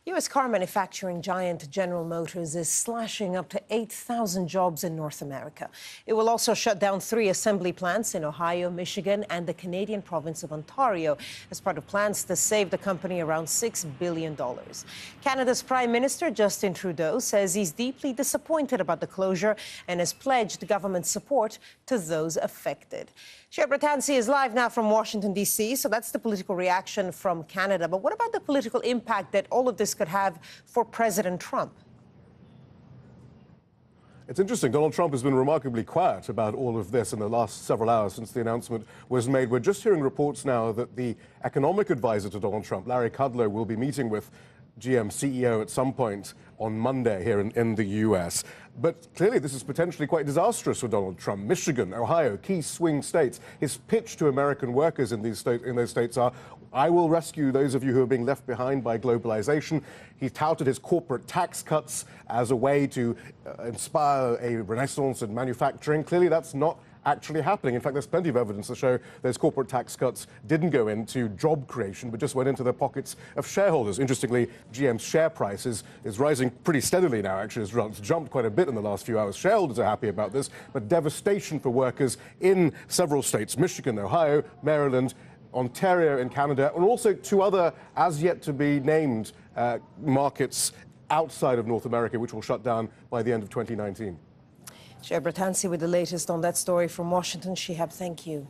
U.S. car manufacturing giant General Motors is slashing up to 8,000 jobs in North America. It will also shut down 3 assembly plants in Ohio, Michigan, and the Canadian province of Ontario as part of plans to save the company around $6 billion. Canada's Prime Minister Justin Trudeau says he's deeply disappointed about the closure and has pledged government support to those affected. Shebra Tansi is live now from Washington, D.C., so that's the political reaction from Canada. But what about the political impact that all of this could have for President Trump? It's interesting. Donald Trump has been remarkably quiet about all of this in the last several hours since the announcement was made. We're just hearing reports now that the economic advisor to Donald Trump, Larry Kudlow, will be meeting with GM CEO at some point on Monday here in the U.S. But clearly this is potentially quite disastrous for Donald Trump. Michigan, Ohio, key swing states. His pitch to American workers in those states are, I will rescue those of you who are being left behind by globalization. He touted his corporate tax cuts as a way to inspire a renaissance in manufacturing. Clearly that's not actually happening. In fact, there's plenty of evidence to show those corporate tax cuts didn't go into job creation, but just went into the pockets of shareholders. Interestingly, GM's share price is rising pretty steadily now, actually. It's jumped quite a bit in the last few hours. Shareholders are happy about this, but devastation for workers in several states, Michigan, Ohio, Maryland, Ontario in Canada, and also 2 other as-yet-to-be-named markets outside of North America, which will shut down by the end of 2019. Shebra Tansi with the latest on that story from Washington. Shihab, thank you.